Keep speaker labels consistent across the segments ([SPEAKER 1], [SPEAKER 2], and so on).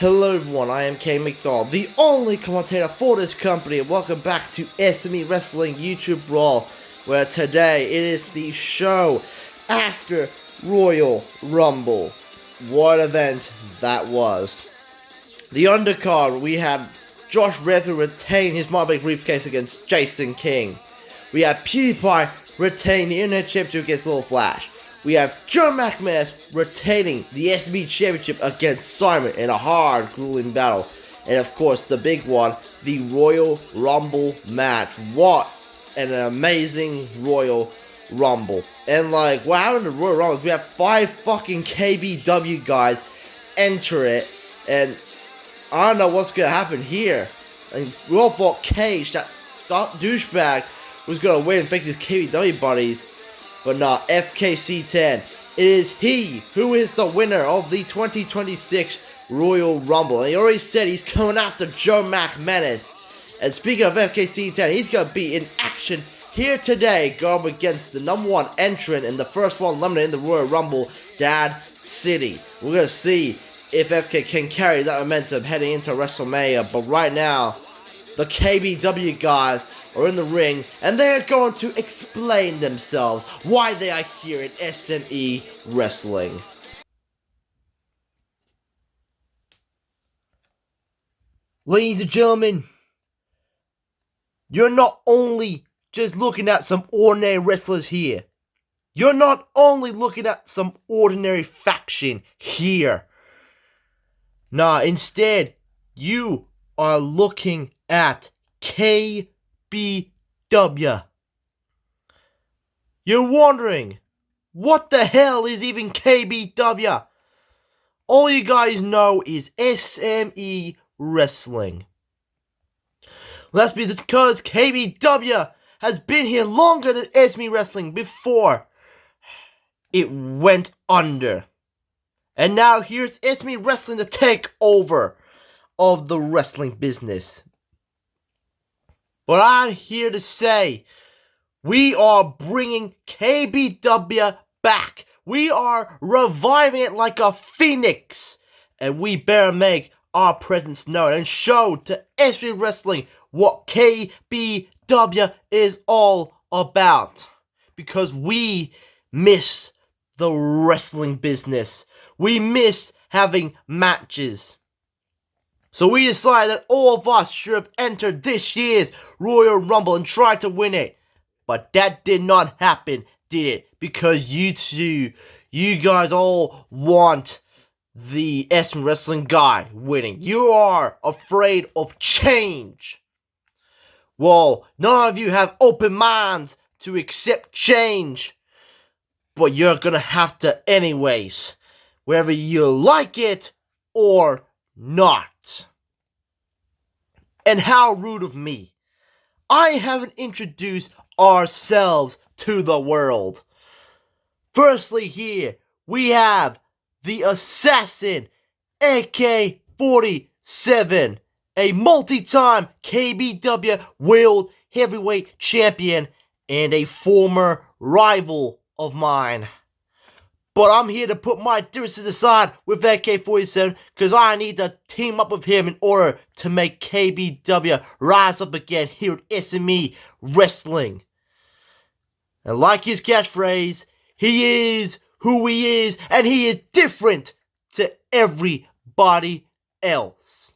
[SPEAKER 1] Hello everyone, I am K McDonald, the only commentator for this company, and welcome back to SME Wrestling YouTube Raw, where today it is the show after Royal Rumble. What event that was. The undercard, we had Josh Redford retain his Marble briefcase against Jason King. We had PewDiePie retain the Internet Championship against Little Flash. We have Joe McMahon retaining the SME Championship against Simon in a hard, grueling battle. And of course, the big one, the Royal Rumble match. What an amazing Royal Rumble. And like, what happened to Royal Rumble is we have 5 fucking KBW guys enter it. And I don't know what's going to happen here. And we all thought Cage, that douchebag, was going to win and fix his KBW buddies. But not FKC10. It is he who is the winner of the 2026 Royal Rumble. And he already said he's coming after Joe McMahon. And speaking of FKC10, he's going to be in action here today, going against the #1 entrant and the first one eliminated in the Royal Rumble, Dad City. We're going to see if FK can carry that momentum heading into WrestleMania. But right now, the KBW guys are in the ring, and they are going to explain themselves why they are here in SME Wrestling. Ladies and gentlemen, you're not only just looking at some ordinary wrestlers here. You're not only looking at some ordinary faction here. Nah, instead, you are looking at KBW. You're wondering, what the hell is even KBW? All you guys know is SME Wrestling. Well, that's because KBW has been here longer than SME Wrestling before it went under. And now here's SME Wrestling to take over of the wrestling business. But I'm here to say, we are bringing KBW back. We are reviving it like a phoenix. And we better make our presence known and show to SME Wrestling what KBW is all about. Because we miss the wrestling business. We miss having matches. So we decided that all of us should have entered this year's Royal Rumble and tried to win it. But that did not happen, did it? Because you guys all want the SME Wrestling guy winning. You are afraid of change. Well, none of you have open minds to accept change. But you're gonna have to anyways, whether you like it or not. And how rude of me. I haven't introduced ourselves to the world. Firstly here, we have the Assassin, AK-47, a multi-time KBW World Heavyweight Champion and a former rival of mine. But I'm here to put my differences aside with AK-47 because I need to team up with him in order to make KBW rise up again here at SME Wrestling. And like his catchphrase, he is who he is and he is different to everybody else.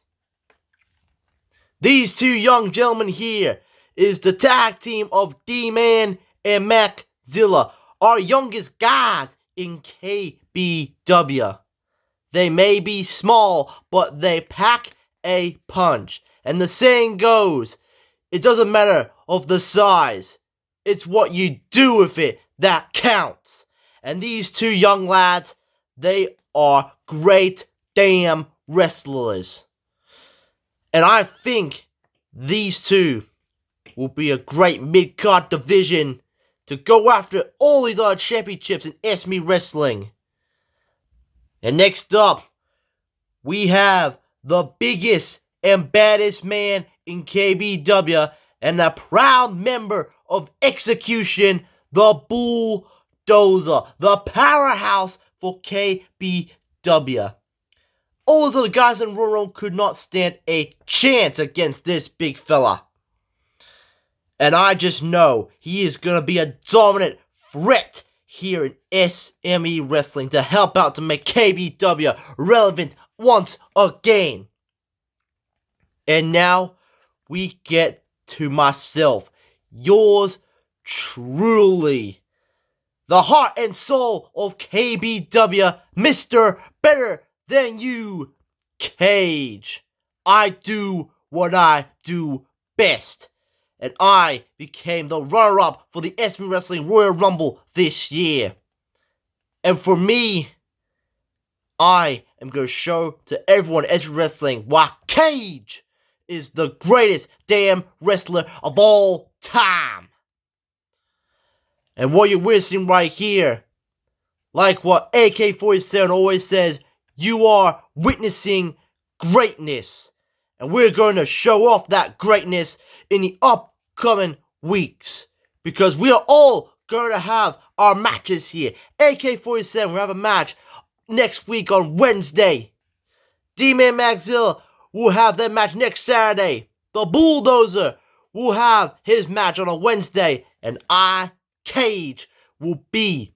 [SPEAKER 1] These two young gentlemen here is the tag team of D-Man and Maczilla, our youngest guys in KBW. They may be small, but they pack a punch. And the saying goes, it doesn't matter of the size. It's what you do with it that counts. And these two young lads, they are great damn wrestlers. And I think these two will be a great mid-card division to go after all these other championships in SME Wrestling. And next up, we have the biggest and baddest man in KBW and a proud member of Execution, the Bulldozer, the powerhouse for KBW. All those other guys in Royal Rumble could not stand a chance against this big fella. And I just know he is going to be a dominant threat here in SME Wrestling to help out to make KBW relevant once again. And now we get to myself, yours truly, the heart and soul of KBW, Mr. Better Than You, Cage. I do what I do best. And I became the runner-up for the SME Wrestling Royal Rumble this year. And for me, I am going to show to everyone in SME Wrestling why Cage is the greatest damn wrestler of all time. And what you're witnessing right here, like what AK-47 always says, you are witnessing greatness. And we're going to show off that greatness in the upcoming weeks. Because we are all going to have our matches here. AK-47 will have a match next week on Wednesday. D-Man Maxilla will have their match next Saturday. The Bulldozer will have his match on a Wednesday. And I, Cage, will be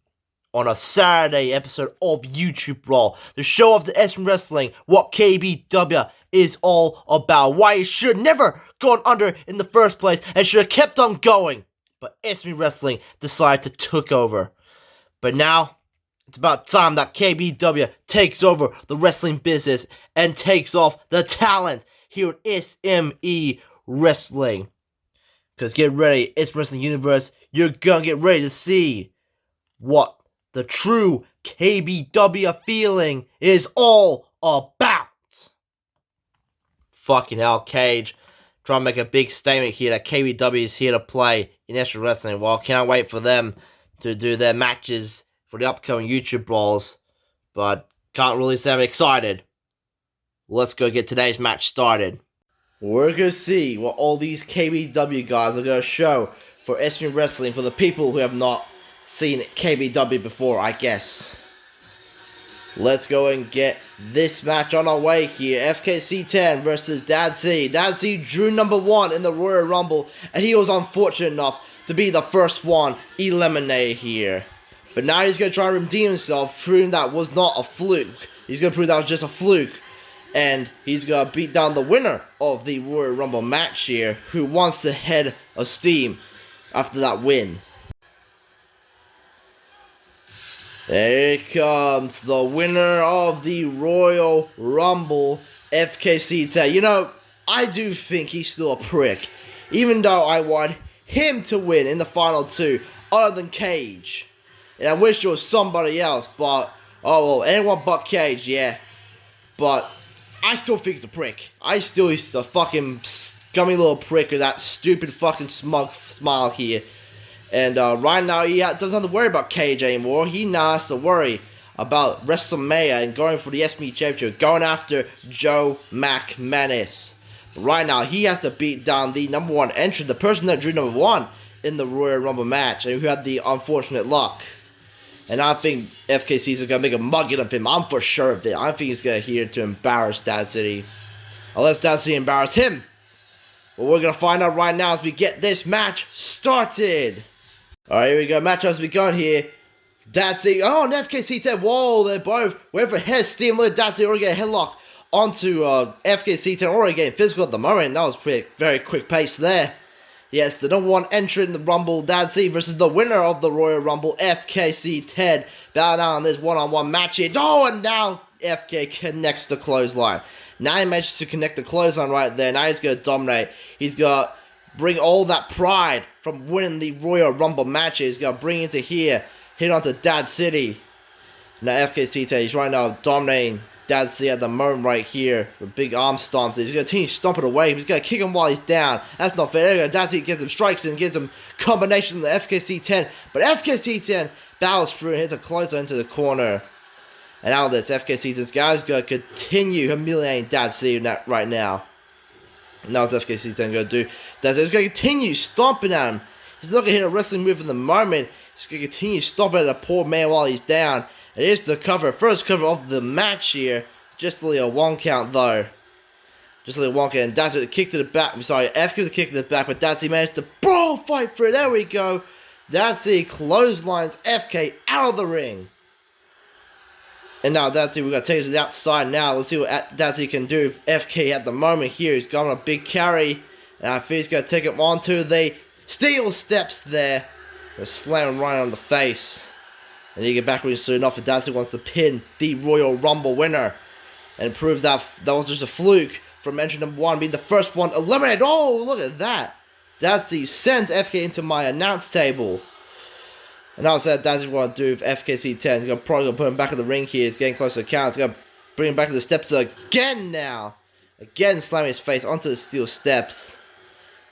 [SPEAKER 1] on a Saturday episode of YouTube Raw to show off the SME Wrestling, what KBW is all about, why it should never gone under in the first place and should have kept on going, but SME Wrestling decided to took over. But now it's about time that KBW takes over the wrestling business and takes off the talent here in SME Wrestling. Because get ready, it's Wrestling Universe, you're gonna get ready to see what the true KBW feeling is all about. Fucking hell, Cage. Trying to make a big statement here that KBW is here to play in SME Wrestling. Well, can't wait for them to do their matches for the upcoming YouTube Brawls. But can't really say I'm excited. Let's go get today's match started. We're going to see what all these KBW guys are going to show for SME Wrestling for the people who have not seen KBW before, I guess. Let's go and get this match on our way here. FKC10 versus Dad Z. Dad Z drew number 1 in the Royal Rumble, and he was unfortunate enough to be the first one eliminated here. But now he's going to try and redeem himself, proving that was not a fluke. He's going to prove that was just a fluke. And he's going to beat down the winner of the Royal Rumble match here, who wants the head of steam after that win. There comes the winner of the Royal Rumble, FKC10. You know, I do think he's still a prick. Even though I want him to win in the final 2, other than Cage. And I wish it was somebody else, but, oh well, anyone but Cage, yeah. But I still think he's a prick. He's a fucking scummy little prick with that stupid fucking smug smile here. And right now, he doesn't have to worry about Cage anymore. He now has to worry about WrestleMania and going for the SME Championship, going after Joe McManus. But right now, he has to beat down the number 1 entrant, the person that drew number 1 in the Royal Rumble match, and who had the unfortunate luck. And I think FKC is going to make a mugging of him. I'm for sure of it. I think he's going to here to embarrass Dad City. Unless Dad City embarrass him. But we're going to find out right now as we get this match started. Alright, here we go. Match has begun here. Dad City. Oh, and FKC10. Whoa, they're both went for head steam. Look at Dad City already get a headlock onto FKC10. Already getting physical at the moment. That was very quick pace there. Yes, the number 1 entrant in the Rumble, Dad C versus the winner of the Royal Rumble, FKC10. Bow down on this one-on-one match here. Oh, and now FK connects the clothesline. Now he manages to connect the clothesline right there. Now he's going to dominate. He's going to bring all that pride from winning the Royal Rumble matches. He's going to bring it to here. Hit onto Dad City. Now FKC10, he's right now dominating Dad City at the moment right here with big arm stomps. He's going to continue stomping away. He's going to kick him while he's down. That's not fair. There you go. Dad City gets him strikes and gives him combinations of the FKC10. But FKC10 battles through and hits a closer into the corner. And out of this, FKC10's guys going to continue humiliating Dad City right now. And now what's FKC10 going to do? Dad City's going to continue stomping at him. He's not going to hit a wrestling move in the moment. He's going to continue stomping at a poor man while he's down. It is the cover, first cover of the match here. Just only a 1 count though. Just only a 1 count. And Dad C with the kick to the back. I'm sorry, FK with the kick to the back, but Dad C managed to brawl fight through. There we go. Dad C clotheslines FK out of the ring. And now Dad C, we got to take it to the outside now. Let's see what Dad C can do with FK at the moment here. He's got a big carry. And I think he's going to take him onto the steel steps there. Just slam him right on the face. And you get back really soon enough. And Dad C wants to pin the Royal Rumble winner. And prove that that was just a fluke from entry number 1 being the first one eliminated. Oh, look at that. Dad C sent FK into my announce table. And now that's what I want to do with FKC10. He's probably going to put him back in the ring here. He's getting close to the count. He's going to bring him back to the steps again now. Again slamming his face onto the steel steps.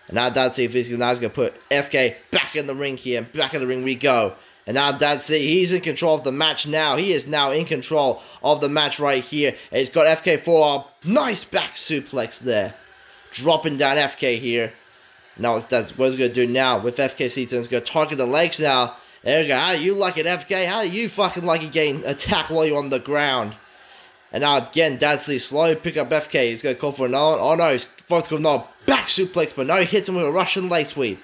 [SPEAKER 1] And now Dad C, he's going to put FK back in the ring here. And back in the ring we go. And now Dad C, he's in control of the match now. He is now in control of the match right here. And he's got FK for a nice back suplex there. Dropping down FK here. Now what he's going to do now with FKC10. He's going to target the legs now. There we go. How do you like it, FK? How do you fucking like it getting attacked while you're on the ground? And now again, Dad C slowly pick up FK. He's going to call for another. Oh no, he's supposed to go another back suplex, but now he hits him with a Russian leg sweep.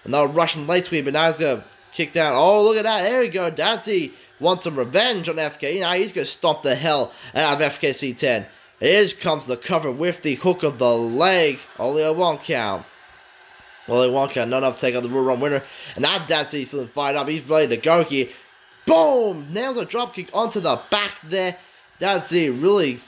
[SPEAKER 1] Another Russian leg sweep, but now he's going to kick down. Oh, look at that. There we go. Dad C wants some revenge on FK. Now he's going to stomp the hell out of FKC10. Here comes the cover with the hook of the leg. Only a 1 count. Well, they won't count. None of take out the Royal Rumble winner. And now Dad C's feeling fired up. He's ready to go here. Boom! Nails a dropkick onto the back there. Dad C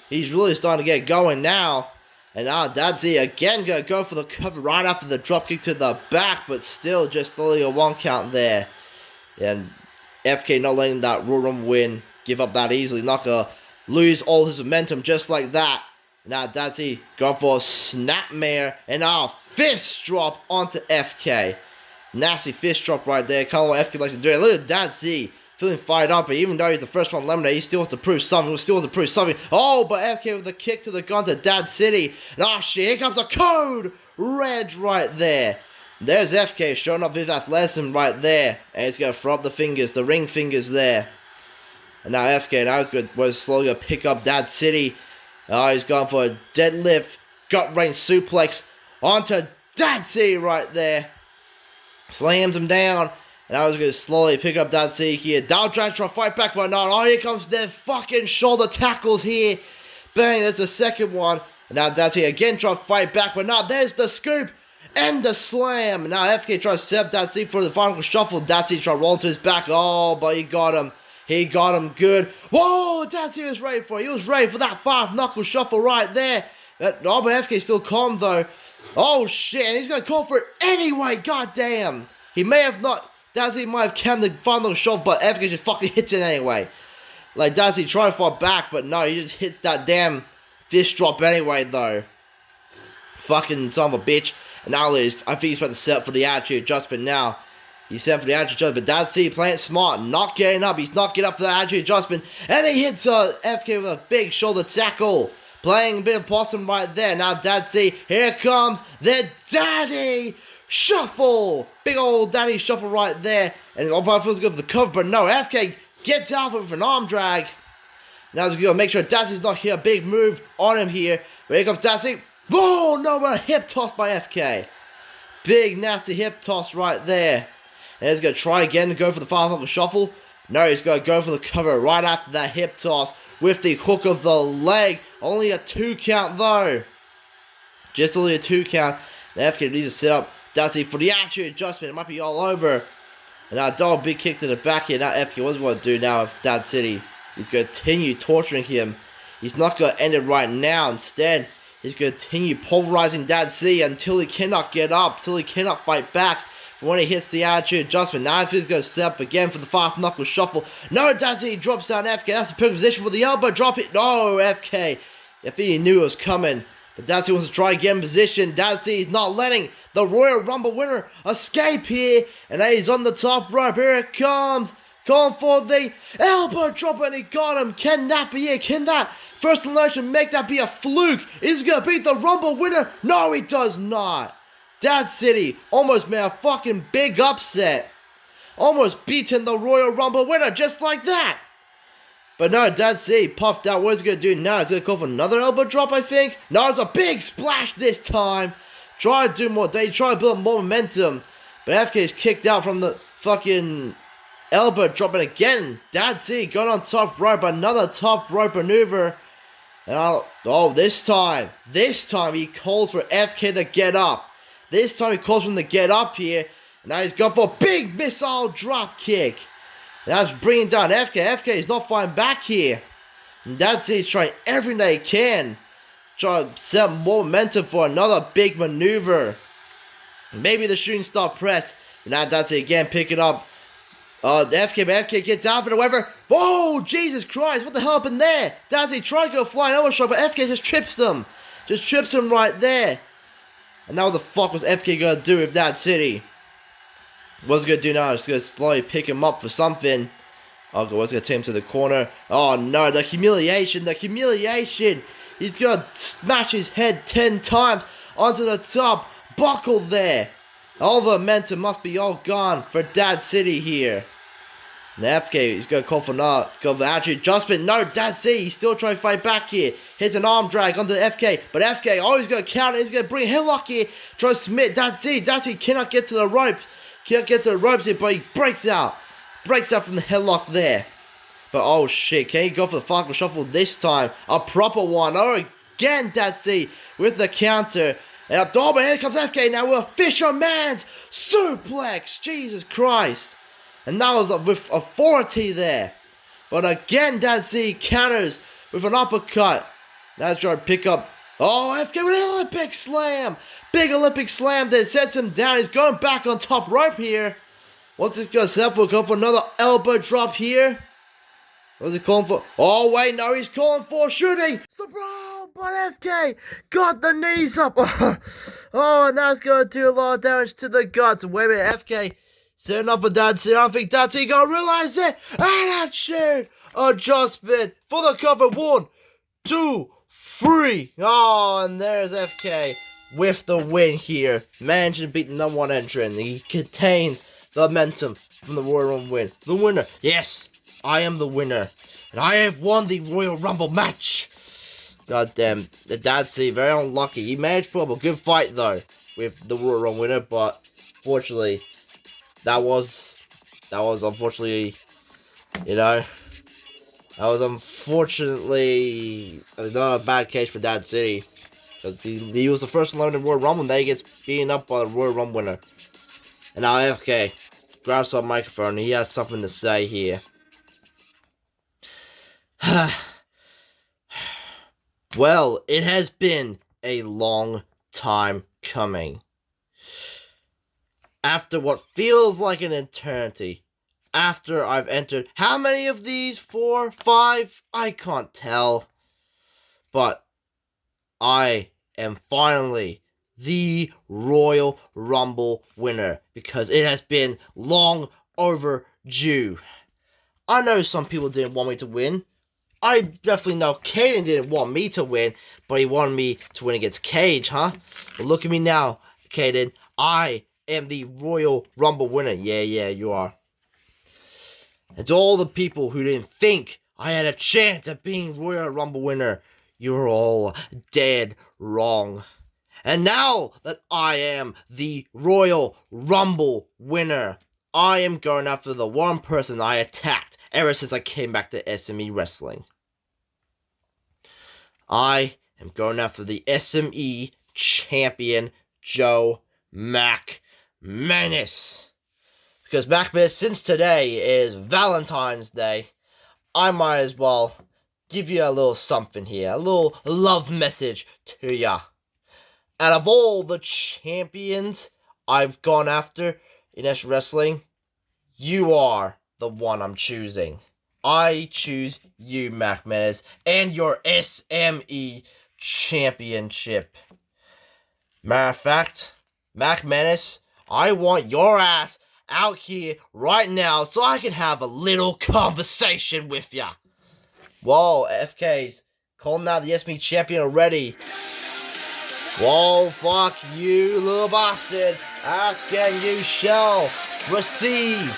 [SPEAKER 1] he's really starting to get going now. And now Dad C again going to go for the cover right after the dropkick to the back. But still just only a 1 count there. And FK not letting that Royal Rumble win give up that easily. Not going to lose all his momentum just like that. Now Dad C going for a snapmare. And now fist drop onto FK. Nasty fist drop right there. Kind of what FK likes to do. Look at Dad C feeling fired up. But even though he's the first one eliminated, he still wants to prove something. Oh, but FK with the kick to the gun to Dad City. And oh shit, here comes a code red right there. There's FK showing up his athleticism right there. And he's going to throw up the fingers, the ring fingers there. And now FK was slowly going to pick up Dad City. Oh, he's going for a deadlift, gut wrench suplex onto Dad C right there. Slams him down. And I was going to slowly pick up Dad C here. Dow trying to fight back, but not. Oh, here comes their fucking shoulder tackles here. Bang, there's the second one. And now Dad C again trying to fight back, but not. There's the scoop and the slam. Now FK tries to set up Dad C for the final shuffle. Dad C tries to roll to his back. Oh, but he got him. He got him good. Whoa, Dad C was ready for it. He was ready for that 5-knuckle shuffle right there. But FK still calm though. Oh shit, and he's going to call for it anyway. God damn. He may have not. Dad C might have counted the final shove, but FK just fucking hits it anyway. Like Dad C tried to fight back, but no, he just hits that damn fist drop anyway though. Fucking son of a bitch. And now I think he's about to set up for the attitude adjustment now. He's set for the attitude adjustment, but Dad C playing it smart, not getting up. He's not getting up for the attitude adjustment. And he hits FK with a big shoulder tackle. Playing a bit of possum right there. Now Dad C, here comes the Daddy Shuffle. Big old Daddy Shuffle right there. And Obama feels good for the cover, but no, FK gets out with an arm drag. Now he's going to make sure Dad C's not here. A big move on him here. But here comes Dad C. Whoa, no, but a hip toss by FK. Big nasty hip toss right there. And he's going to try again to go for the final shuffle. No, he's going to go for the cover right after that hip toss with the hook of the leg. Only a 2 count though. Just only a 2 count. And FK needs to set up Dad C for the attitude adjustment. It might be all over. And now a big kick to the back here. Now FK, what's he want to do now with Dad City? He's going to continue torturing him. He's not going to end it right now. Instead, he's going to continue pulverizing Dad C until he cannot get up. Until he cannot fight back. When he hits the attitude adjustment, now he's going to set up again for the 5-knuckle shuffle. No, Dad C drops down FK. That's the perfect position for the elbow drop. It. No, FK. If he knew it was coming. But Dad C wants to try again in position. Dad C is not letting the Royal Rumble winner escape here. And he's on the top rope. Here it comes. Going for the elbow drop, and he got him. Can that be it? Can that first elimination make that be a fluke? Is he going to beat the Rumble winner? No, he does not. Dad City almost made a fucking big upset. Almost beating the Royal Rumble winner just like that. But no, that's it. Puffed out. What is he going to do now? He's going to call for another elbow drop, I think. No, it's a big splash this time. Try to do more. They try to build more momentum. But FK is kicked out from the fucking elbow drop. And again, that's it. Going on top rope. Another top rope maneuver. And this time he calls for FK to get up. This time he calls for him to get up here. And now he's gone for a big missile drop kick. And that's bringing down FK. FK is not fighting back here. And that's it. He's trying everything that he can. Trying to set more momentum for another big maneuver. Maybe the shooting star press. And now that's it again. Pick it up. FK gets out of it, however. Whoa, Jesus Christ, what the hell happened there? Dazzy tried to go flying elbow shot, but FK just trips them. Just trips him right there. And now what the fuck was FK gonna do with that city? What's he gonna do now? He's gonna slowly pick him up for something. Okay, what's gonna take him to the corner? Oh no, the humiliation, the humiliation. He's gonna smash his head 10 times onto the top. Buckle there. All the momentum must be all gone for Dad City here. And FK, he's going to call for another. He's going for actually adjustment. No, Dad City, he's still trying to fight back here. Hits an arm drag onto FK. But FK, he's going to counter. He's going to bring a headlock here. Try to submit Dad City. Dad City cannot get to the ropes. Cannot get to the ropes here, but he breaks out. Breaks out from the headlock there. But oh shit, can he go for the Falcon Shuffle this time? A proper one. Oh, again, Dad City with the counter. And up door, but here comes FK now with a fisherman's suplex. Jesus Christ. And that was with authority there. But again, Dad C counters with an uppercut. Now he's trying to pick up. Oh, FK with an Olympic slam. Big Olympic slam that sets him down. He's going back on top rope here. What's this going to set for? Go for another elbow drop here. What's he calling for? Oh, wait, no, he's calling for shooting. Surprise, but FK got the knees up. Oh, and that's going to do a lot of damage to the guts. Wait a minute, FK setting up for Dadsy. I don't think Dadsy going to realize it. And that shit. Adjustment for the cover. 1, 2, 3. Oh, and there's FK with the win here. Managing to beat the #1 entrant. He contains the momentum from the Royal Rumble win. The winner. Yes. I am the winner, and I have won the Royal Rumble match. God damn, the Dadsy, very unlucky. He managed to put up a good fight though with the Royal Rumble winner, but fortunately, that was unfortunately, that was unfortunately not a bad case for Dad City. He was the first one in the Royal Rumble, and then he gets beaten up by the Royal Rumble winner. And now FK grabs a microphone, and he has something to say here. Well, it has been a long time coming. After what feels like an eternity, after I've entered how many of these? 4, 5? I can't tell. But I am finally the Royal Rumble winner because it has been long overdue. I know some people didn't want me to win. I definitely know Caden didn't want me to win, but he wanted me to win against Cage, huh? But look at me now, Caden. I am the Royal Rumble winner. Yeah, you are. And to all the people who didn't think I had a chance at being Royal Rumble winner, you're all dead wrong. And now that I am the Royal Rumble winner, I am going after the one person I attacked ever since I came back to SME Wrestling. I am going after the SME champion, Joe McManus. Because McManus, since today is Valentine's Day, I might as well give you a little something here. A little love message to ya. Out of all the champions I've gone after in S Wrestling, you are the one I'm choosing. I choose you, McManus, and your SME championship. Matter of fact, McManus, I want your ass out here right now so I can have a little conversation with ya. Whoa, FK's calling out the SME champion already. Whoa, fuck you, little bastard. Ask and you shall receive.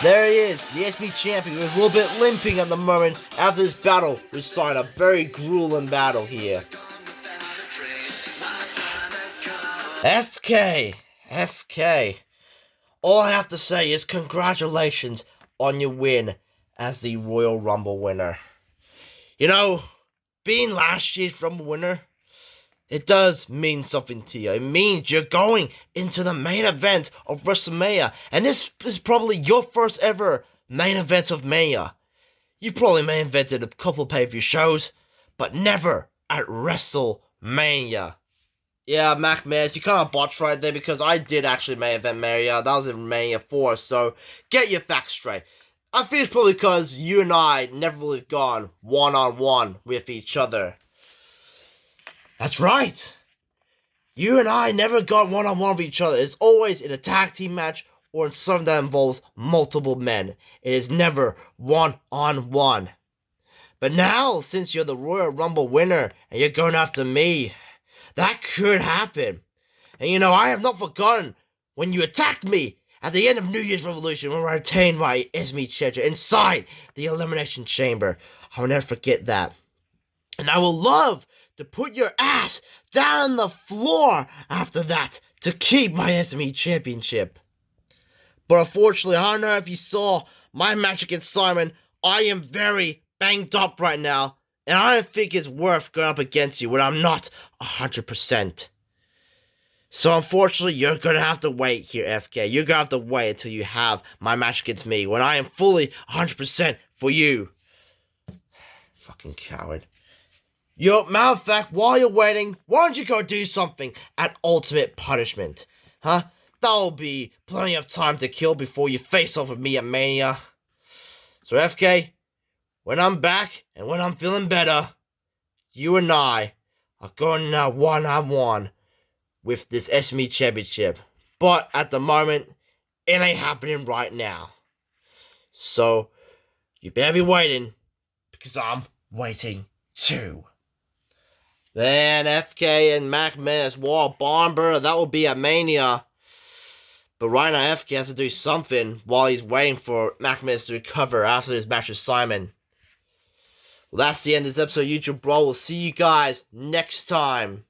[SPEAKER 1] There he is, the SME champion, who is a little bit limping at the moment after this battle. We saw a very grueling battle here. FK. All I have to say is congratulations on your win as the Royal Rumble winner. You know, being last year's Rumble winner, it does mean something to you. It means you're going into the main event of WrestleMania. And this is probably your first ever main event of Mania. You probably main evented a couple pay-per-view shows, but never at WrestleMania. Yeah, Mac Mayers, you kind of botched right there because I did actually main event Mania. That was in Mania 4, so get your facts straight. I think it's probably because you and I never really gone one-on-one with each other. That's right. You and I never got one-on-one with each other. It's always in a tag team match or in something that involves multiple men. It is never one-on-one. But now, since you're the Royal Rumble winner and you're going after me, that could happen. And you know, I have not forgotten when you attacked me at the end of New Year's Revolution when I retained my SME championship inside the Elimination Chamber. I will never forget that. And I will love to put your ass down on the floor after that to keep my SME championship. But unfortunately, I don't know if you saw my match against Simon. I am very banged up right now, and I don't think it's worth going up against you when I'm not 100%. So unfortunately, you're going to have to wait here, FK. You're going to have to wait until you have my match against me when I am fully 100% for you. Fucking coward. Yo, matter of fact, while you're waiting, why don't you go do something at Ultimate Punishment? Huh? That'll be plenty of time to kill before you face off with me at Mania. So FK, when I'm back and when I'm feeling better, you and I are going now one-on-one with this SME Championship. But at the moment, it ain't happening right now. So, you better be waiting, because I'm waiting too. Then FK and Mac Menace War Bomber, that will be at Mania. But right now FK has to do something while he's waiting for Mac Menace to recover after his match with Simon. Well, that's the end of this episode of YouTube Brawl. We'll see you guys next time.